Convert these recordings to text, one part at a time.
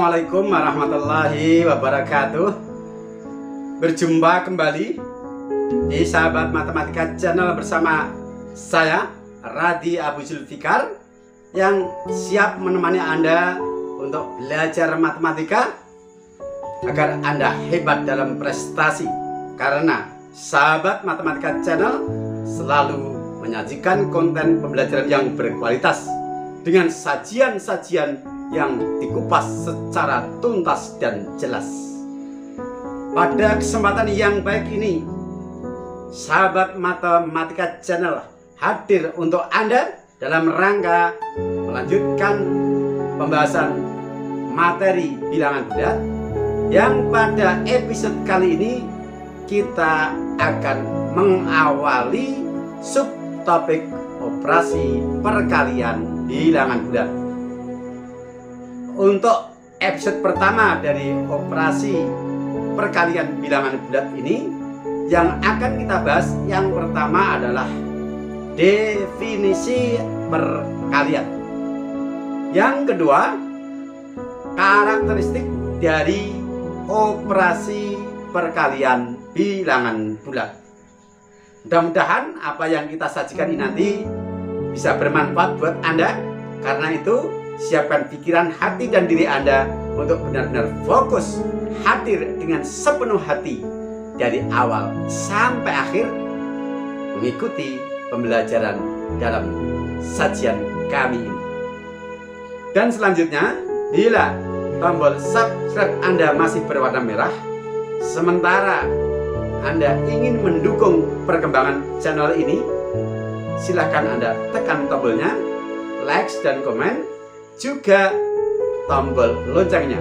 Assalamualaikum warahmatullahi wabarakatuh. Berjumpa kembali di Sahabat Matematika Channel bersama saya Radi Abu Zulfikar yang siap menemani Anda untuk belajar matematika agar Anda hebat dalam prestasi. Karena Sahabat Matematika Channel selalu menyajikan konten pembelajaran yang berkualitas dengan sajian-sajian yang dikupas secara tuntas dan jelas. Pada kesempatan yang baik ini, Sahabat Matematika Channel hadir untuk Anda dalam rangka melanjutkan pembahasan materi bilangan bulat yang pada episode kali ini kita akan mengawali subtopik operasi perkalian bilangan bulat. Untuk episode pertama dari operasi perkalian bilangan bulat ini, yang akan kita bahas yang pertama adalah definisi perkalian. Yang kedua, karakteristik dari operasi perkalian bilangan bulat. Mudah-mudahan apa yang kita sajikan ini nanti bisa bermanfaat buat Anda. Karena itu, siapkan pikiran, hati, dan diri Anda untuk benar-benar fokus hadir dengan sepenuh hati dari awal sampai akhir mengikuti pembelajaran dalam sajian kami ini. Dan selanjutnya, bila tombol subscribe Anda masih berwarna merah, sementara Anda ingin mendukung perkembangan channel ini, silahkan Anda tekan tombolnya, likes dan komen, juga tombol loncengnya,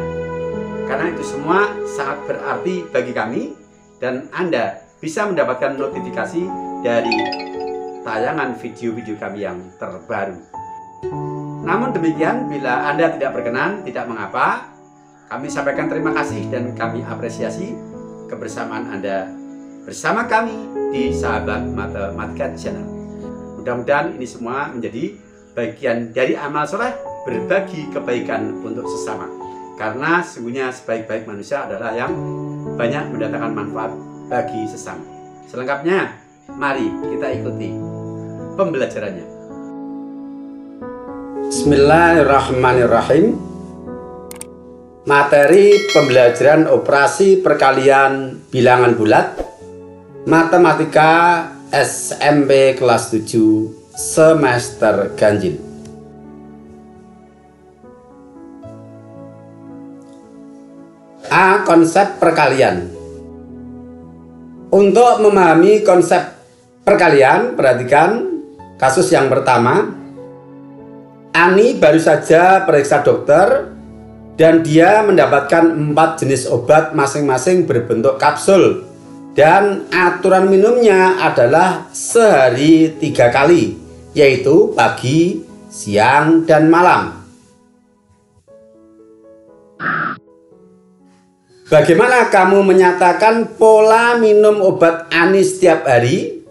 karena itu semua sangat berarti bagi kami dan Anda bisa mendapatkan notifikasi dari tayangan video-video kami yang terbaru. Namun demikian, bila Anda tidak berkenan, tidak mengapa, kami sampaikan terima kasih dan kami apresiasi kebersamaan Anda bersama kami di Sahabat Matematika Channel. Mudah-mudahan ini semua menjadi bagian dari amal soleh, berbagi kebaikan untuk sesama. Karena sesungguhnya sebaik-baik manusia adalah yang banyak mendatangkan manfaat bagi sesama. Selengkapnya, mari kita ikuti pembelajarannya. Bismillahirrahmanirrahim. Materi pembelajaran operasi perkalian bilangan bulat Matematika SMP kelas 7 semester ganjil. A. Konsep perkalian. Untuk memahami konsep perkalian, perhatikan kasus yang pertama. Ani baru saja periksa dokter dan dia mendapatkan 4 jenis obat masing-masing berbentuk kapsul, dan aturan minumnya adalah sehari 3 kali, yaitu pagi, siang, dan malam. Bagaimana kamu menyatakan pola minum obat Ani setiap hari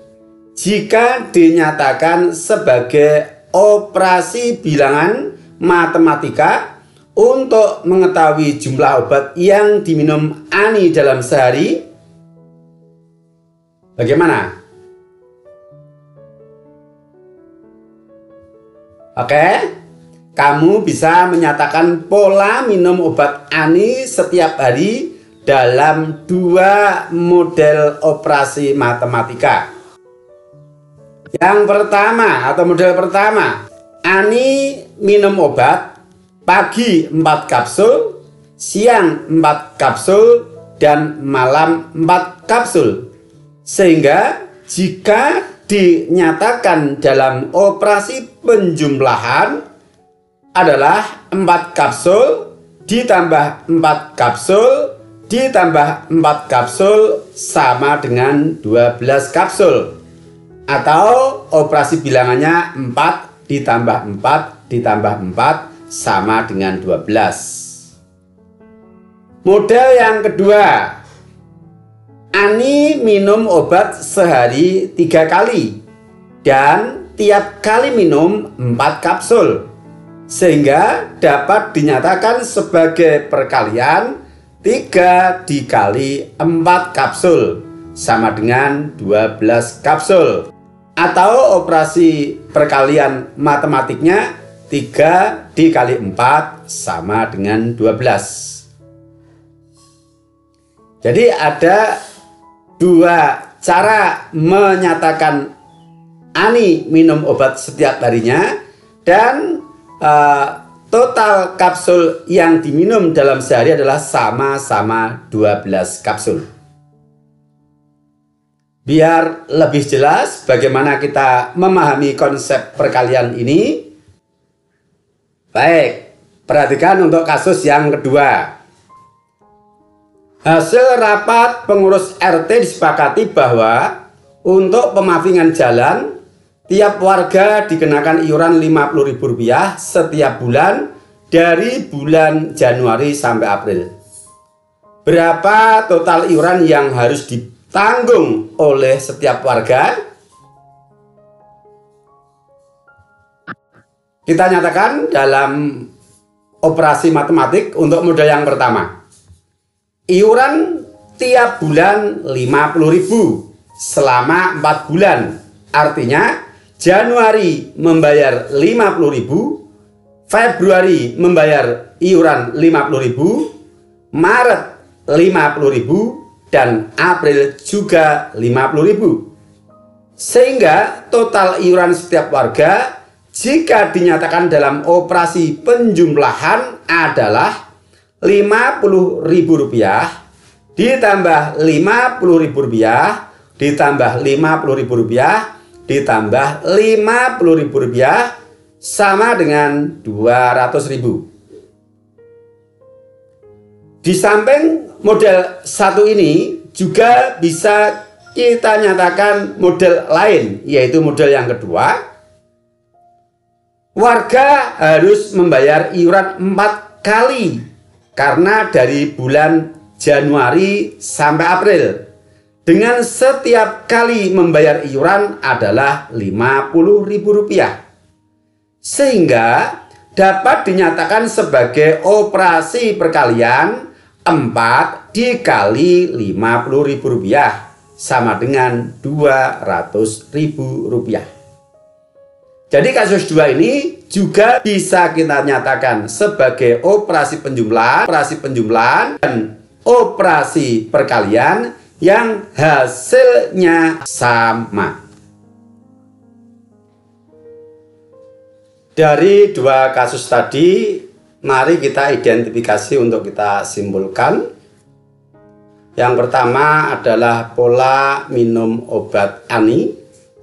jika dinyatakan sebagai operasi bilangan matematika untuk mengetahui jumlah obat yang diminum Ani dalam sehari? Bagaimana? Oke? Kamu bisa menyatakan pola minum obat Ani setiap hari dalam 2 model operasi matematika. Yang pertama atau model pertama, Ani minum obat pagi 4 kapsul, siang 4 kapsul, dan malam 4 kapsul. Sehingga jika dinyatakan dalam operasi penjumlahan adalah 4 kapsul ditambah 4 kapsul ditambah 4 kapsul sama dengan 12 kapsul, atau operasi bilangannya 4 ditambah 4 ditambah 4 sama dengan 12. Model yang kedua, Ani minum obat sehari 3 kali dan tiap kali minum 4 kapsul. sehingga dapat dinyatakan sebagai perkalian 3 dikali 4 kapsul sama dengan 12 kapsul, atau operasi perkalian matematiknya 3 dikali 4 sama dengan 12. Jadi ada dua cara menyatakan Ani minum obat setiap harinya, dan total kapsul yang diminum dalam sehari adalah sama-sama 12 kapsul. Biar lebih jelas bagaimana kita memahami konsep perkalian ini, baik, perhatikan untuk kasus yang kedua. Hasil rapat pengurus RT disepakati bahwa untuk pemavingan jalan, tiap warga dikenakan iuran Rp50.000 setiap bulan dari bulan Januari sampai April. Berapa total iuran yang harus ditanggung oleh setiap warga? Kita nyatakan dalam operasi matematik untuk model yang pertama. Iuran tiap bulan Rp50.000 selama 4 bulan. Artinya Januari membayar Rp50.000, Februari membayar iuran Rp50.000, Maret Rp50.000, dan April juga Rp50.000. Sehingga total iuran setiap warga jika dinyatakan dalam operasi penjumlahan adalah Rp50.000 ditambah Rp50.000 ditambah Rp50.000 ditambah Rp50.000 sama dengan Rp200.000. Di samping model satu ini juga bisa kita nyatakan model lain, yaitu model yang kedua. Warga harus membayar iuran 4 kali karena dari bulan Januari sampai April, dengan setiap kali membayar iuran adalah Rp50.000, sehingga dapat dinyatakan sebagai operasi perkalian 4 dikali Rp50.000 sama dengan Rp200.000. Jadi kasus 2 ini juga bisa kita nyatakan sebagai operasi penjumlahan dan operasi perkalian yang hasilnya sama. Dari dua kasus tadi, mari kita identifikasi untuk kita simpulkan. Yang pertama adalah pola minum obat Ani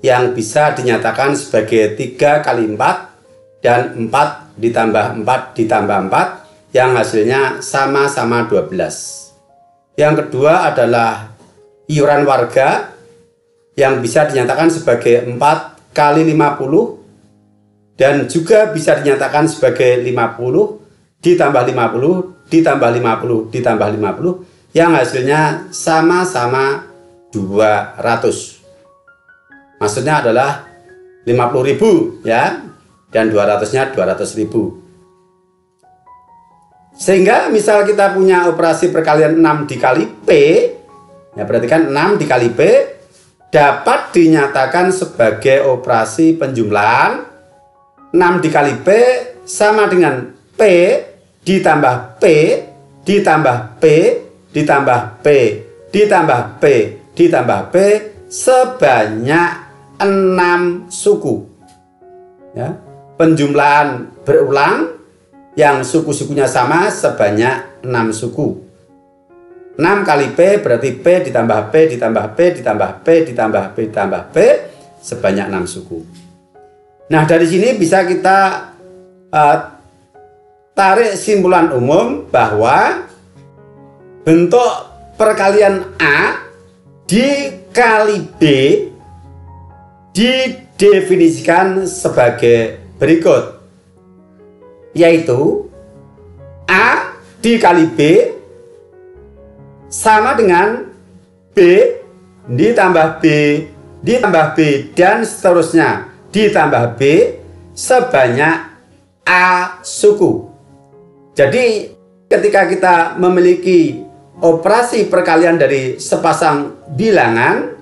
yang bisa dinyatakan sebagai 3 kali 4 dan 4 ditambah 4 ditambah 4 yang hasilnya sama-sama 12. Yang kedua adalah iuran warga yang bisa dinyatakan sebagai 4 kali 50 dan juga bisa dinyatakan sebagai 50 ditambah 50 ditambah 50 ditambah 50 yang hasilnya sama-sama 200. Maksudnya adalah 50.000 ya, dan 200-nya 200.000. Sehingga misal kita punya operasi perkalian 6 dikali P, ya perhatikan 6 dikali P dapat dinyatakan sebagai operasi penjumlahan. 6 dikali P sama dengan P ditambah P ditambah P ditambah P ditambah P ditambah P sebanyak 6 suku. Ya, penjumlahan berulang yang suku-sukunya sama sebanyak 6 suku. 6 kali P berarti P ditambah P ditambah P ditambah P ditambah P ditambah P sebanyak 6 suku. Nah, dari sini bisa kita tarik simpulan umum bahwa bentuk perkalian A dikali B didefinisikan sebagai berikut, yaitu A dikali B sama dengan B ditambah B ditambah B dan seterusnya ditambah B sebanyak A suku. Jadi ketika kita memiliki operasi perkalian dari sepasang bilangan,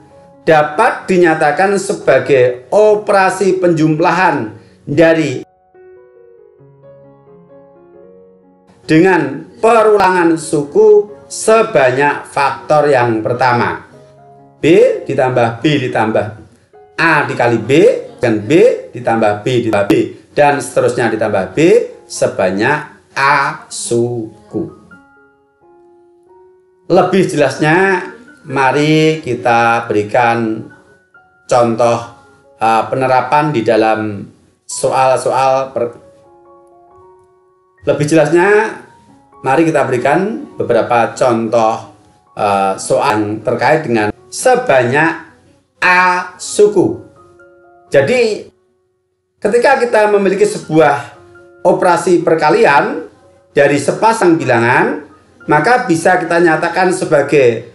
dapat dinyatakan sebagai operasi penjumlahan dari dengan perulangan suku sebanyak faktor yang pertama. B ditambah B ditambah A dikali B, dan B ditambah B ditambah B, dan seterusnya ditambah B sebanyak A suku. Lebih jelasnya, mari kita berikan contoh penerapan di dalam soal-soal. Lebih jelasnya, mari kita berikan beberapa contoh soal yang terkait dengan sebanyak A suku. Jadi, ketika kita memiliki sebuah operasi perkalian dari sepasang bilangan, maka bisa kita nyatakan sebagai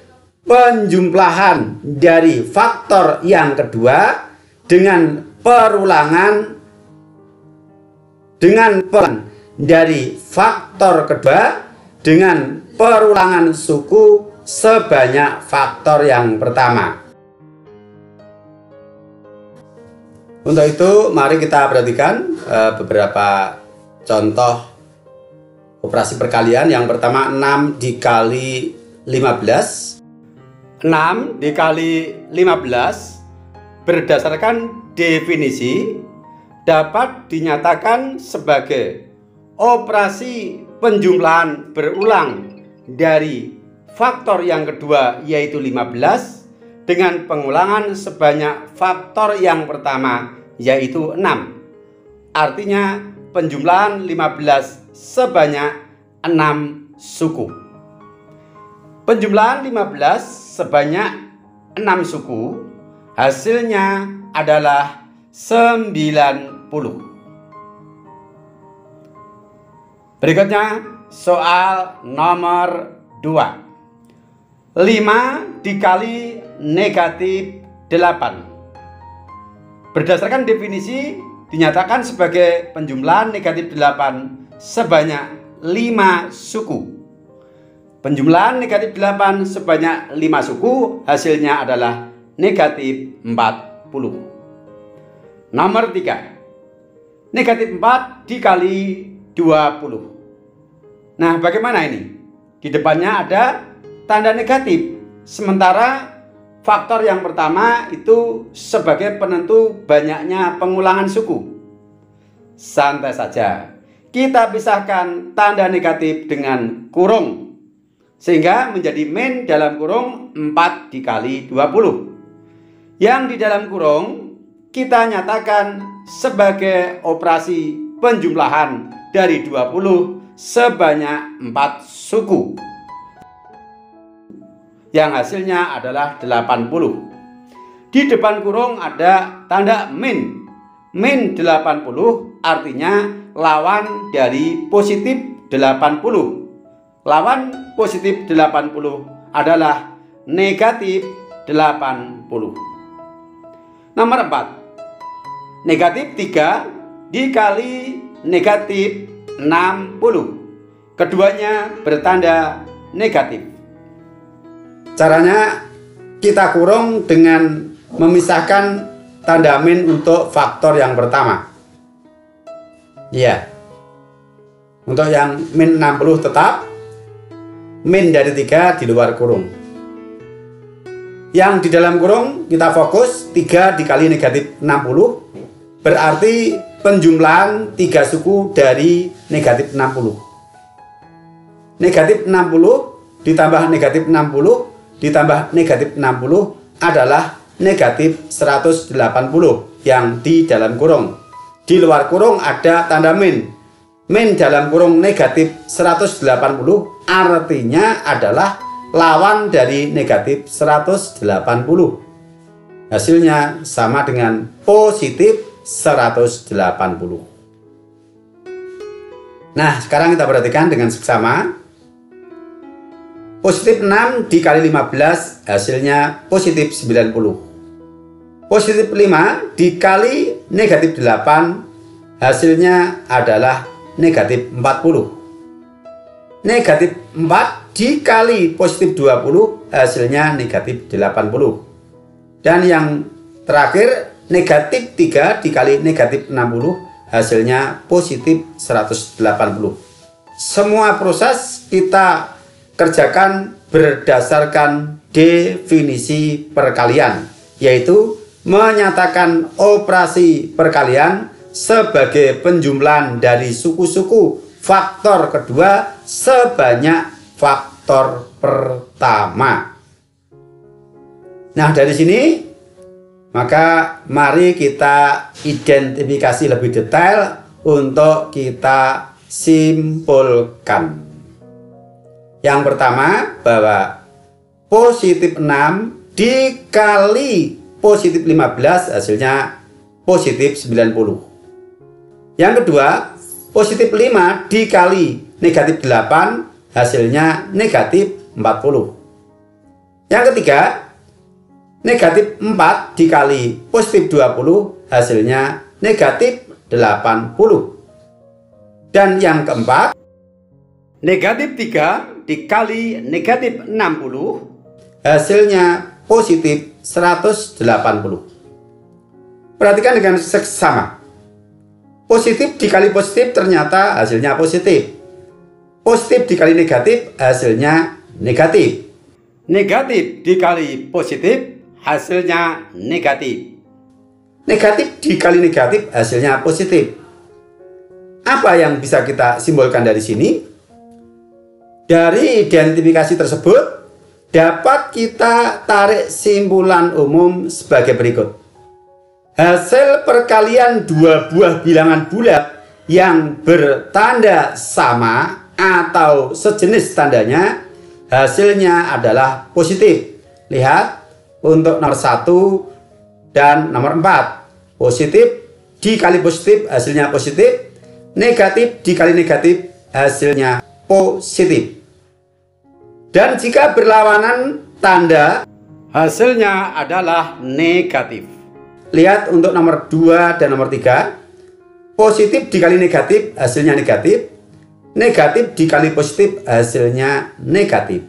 penjumlahan dari faktor yang kedua dengan perulangan dari faktor kedua dengan perulangan suku sebanyak faktor yang pertama. Untuk itu, mari kita perhatikan beberapa contoh operasi perkalian. Yang pertama, 6 dikali 15. 6 dikali 15 berdasarkan definisi dapat dinyatakan sebagai operasi penjumlahan berulang dari faktor yang kedua yaitu 15 dengan pengulangan sebanyak faktor yang pertama yaitu 6. Artinya penjumlahan 15 sebanyak 6 suku. Penjumlahan 15 sebanyak 6 suku hasilnya adalah 90. Berikutnya soal nomor 2. 5 dikali negatif 8. Berdasarkan definisi dinyatakan sebagai penjumlahan negatif 8 sebanyak 5 suku. Penjumlahan negatif 8 sebanyak 5 suku hasilnya adalah negatif 40. Nomor 3. Negatif 4 dikali 20. Nah, bagaimana ini? Di depannya ada tanda negatif, sementara faktor yang pertama itu sebagai penentu banyaknya pengulangan suku. Santai saja, kita pisahkan tanda negatif dengan kurung, sehingga menjadi min dalam kurung 4 dikali 20. Yang di dalam kurung kita nyatakan sebagai operasi penjumlahan dari 20 sebanyak 4 suku, yang hasilnya adalah 80. Di depan kurung ada tanda min. Min 80 artinya lawan dari positif 80. Lawan positif 80 adalah negatif 80. Nomor 4. Negatif 3 dikali negatif 60. Keduanya bertanda negatif. Caranya kita kurung dengan memisahkan tanda min untuk faktor yang pertama. Iya. Untuk yang min 60 tetap, min dari 3 di luar kurung. Yang di dalam kurung kita fokus 3 dikali negatif 60 berarti penjumlahan 3 suku dari negatif 60. Negatif 60 ditambah negatif 60 ditambah negatif 60 adalah negatif 180 yang di dalam kurung. Di luar kurung ada tanda min. Min dalam kurung negatif 180 artinya adalah lawan dari negatif 180. Hasilnya sama dengan positif 180. Nah, sekarang kita perhatikan dengan seksama. Positif 6 dikali 15 hasilnya positif 90. Positif 5 dikali negatif 8 hasilnya adalah negatif 40. Negatif 4 dikali positif 20 hasilnya negatif 80. Dan yang terakhir negatif 3 dikali negatif 60 hasilnya positif 180. Semua proses kita kerjakan berdasarkan definisi perkalian, yaitu menyatakan operasi perkalian sebagai penjumlahan dari suku-suku faktor kedua sebanyak faktor pertama. Nah, dari sini maka mari kita identifikasi lebih detail untuk kita simpulkan. Yang pertama, bahwa positif 6 dikali positif 15 hasilnya positif 90. Yang kedua, positif 5 dikali negatif 8 hasilnya negatif 40. Yang ketiga, negatif 4 dikali positif 20 hasilnya negatif 80. Dan yang keempat, negatif 3 dikali negatif 60 hasilnya positif 180. Perhatikan dengan seksama. Positif dikali positif ternyata hasilnya positif. Positif dikali negatif hasilnya negatif. Negatif dikali positif hasilnya negatif. Negatif dikali negatif hasilnya positif. Apa yang bisa kita simpulkan dari sini? Dari identifikasi tersebut dapat kita tarik simpulan umum sebagai berikut. Hasil perkalian dua buah bilangan bulat yang bertanda sama atau sejenis tandanya hasilnya adalah positif. Lihat untuk nomor 1 dan nomor 4. Positif dikali positif hasilnya positif. Negatif dikali negatif hasilnya positif. Dan jika berlawanan tanda hasilnya adalah negatif. Lihat untuk nomor 2 dan nomor 3. Positif dikali negatif hasilnya negatif. Negatif dikali positif hasilnya negatif.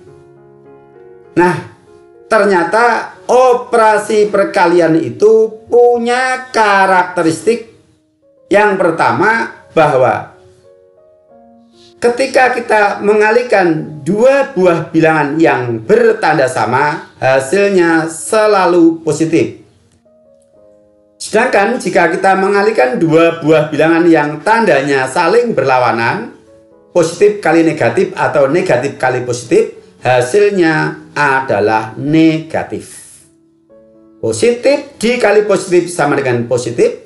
Nah, ternyata operasi perkalian itu punya karakteristik. Yang pertama, bahwa ketika kita mengalihkan dua buah bilangan yang bertanda sama, hasilnya selalu positif. Sedangkan jika kita mengalihkan dua buah bilangan yang tandanya saling berlawanan, positif kali negatif atau negatif kali positif, hasilnya adalah negatif. Positif dikali positif sama dengan positif.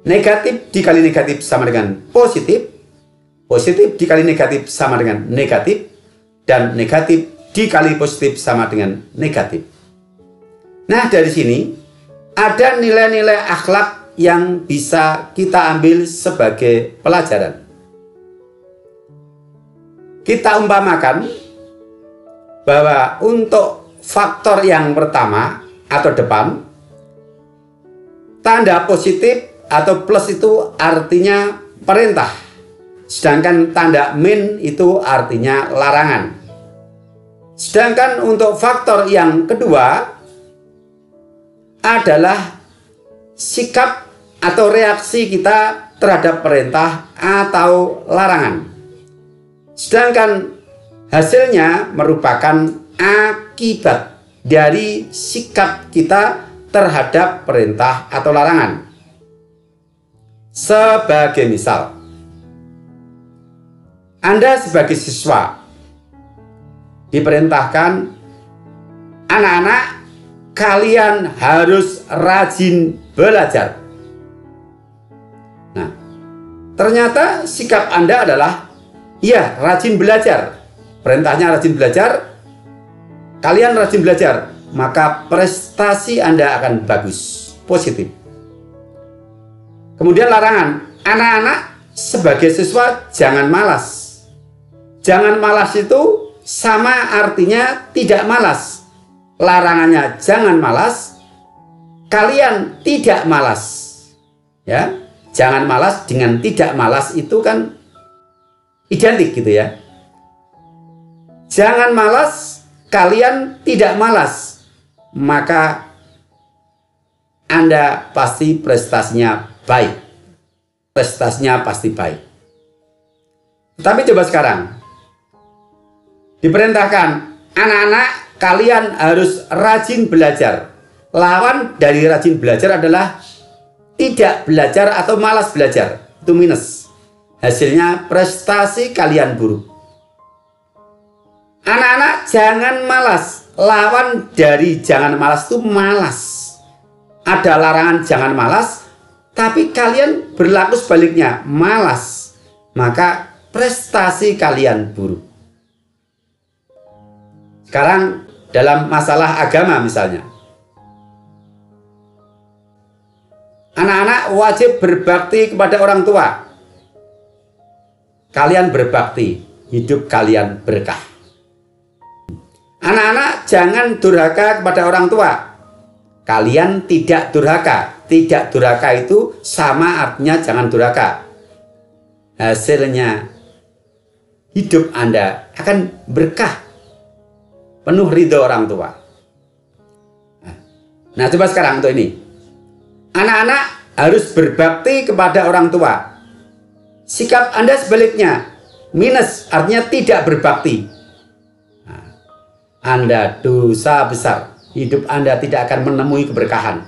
Negatif dikali negatif sama dengan positif. Positif dikali negatif sama dengan negatif. Dan negatif dikali positif sama dengan negatif. Nah, dari sini ada nilai-nilai akhlak yang bisa kita ambil sebagai pelajaran. Kita umpamakan bahwa untuk faktor yang pertama atau depan, tanda positif atau plus itu artinya perintah, sedangkan tanda min itu artinya larangan. Sedangkan untuk faktor yang kedua adalah sikap atau reaksi kita terhadap perintah atau larangan. Sedangkan hasilnya merupakan akibat dari sikap kita terhadap perintah atau larangan. Sebagai misal, Anda sebagai siswa diperintahkan, anak-anak, kalian harus rajin belajar. Nah, ternyata sikap Anda adalah, iya, rajin belajar. Perintahnya rajin belajar, kalian rajin belajar, maka prestasi Anda akan bagus, positif. Kemudian larangan, anak-anak sebagai siswa jangan malas. Jangan malas itu sama artinya tidak malas. Larangannya jangan malas, kalian tidak malas. Ya, jangan malas dengan tidak malas itu kan identik gitu ya. Jangan malas, kalian tidak malas, maka Anda pasti prestasinya baik. Prestasinya pasti baik. Tapi coba sekarang, diperintahkan, anak-anak kalian harus rajin belajar. Lawan dari rajin belajar adalah tidak belajar atau malas belajar. Itu minus. Hasilnya prestasi kalian buruk. Anak-anak jangan malas. Lawan dari jangan malas itu malas. Ada larangan jangan malas, tapi kalian berlaku sebaliknya, malas. Maka prestasi kalian buruk. Sekarang dalam masalah agama misalnya. Anak-anak wajib berbakti kepada orang tua. Kalian berbakti, hidup kalian berkah. Anak-anak jangan durhaka kepada orang tua. Kalian tidak durhaka. Tidak durhaka itu sama artinya jangan durhaka. Hasilnya hidup Anda akan berkah. Penuh ridho orang tua. Nah, coba sekarang untuk ini. Anak-anak harus berbakti kepada orang tua. Sikap Anda sebaliknya, minus artinya tidak berbakti. Nah, Anda dosa besar. Hidup Anda tidak akan menemui keberkahan.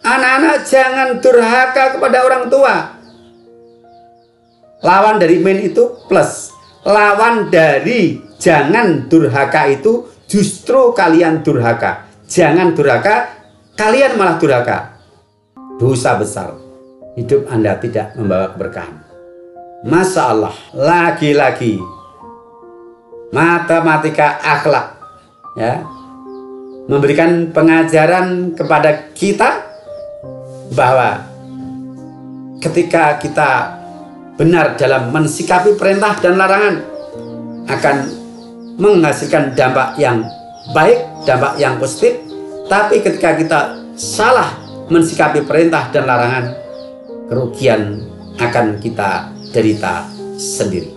Anak-anak jangan durhaka kepada orang tua. Lawan dari min itu plus. Lawan dari jangan durhaka itu justru kalian durhaka. Jangan durhaka, kalian malah durhaka. Dosa besar. Hidup Anda tidak membawa keberkahan. Masya Allah. Lagi-lagi matematika akhlak, ya, memberikan pengajaran kepada kita bahwa ketika kita benar dalam mensikapi perintah dan larangan akan menghasilkan dampak yang baik, dampak yang positif. Tapi ketika kita salah mensikapi perintah dan larangan, kerugian akan kita derita sendiri.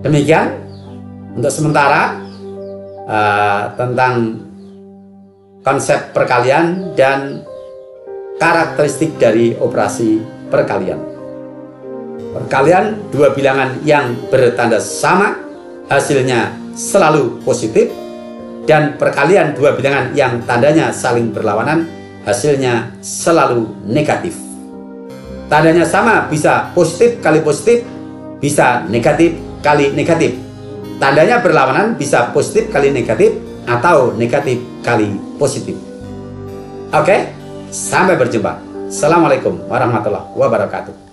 Demikian untuk sementara tentang konsep perkalian dan karakteristik dari operasi perkalian. Perkalian dua bilangan yang bertanda sama hasilnya selalu positif, dan perkalian dua bilangan yang tandanya saling berlawanan hasilnya selalu negatif. Tandanya sama bisa positif kali positif, bisa negatif kali negatif. Tandanya berlawanan bisa positif kali negatif atau negatif kali positif. Oke, sampai berjumpa. Assalamualaikum warahmatullahi wabarakatuh.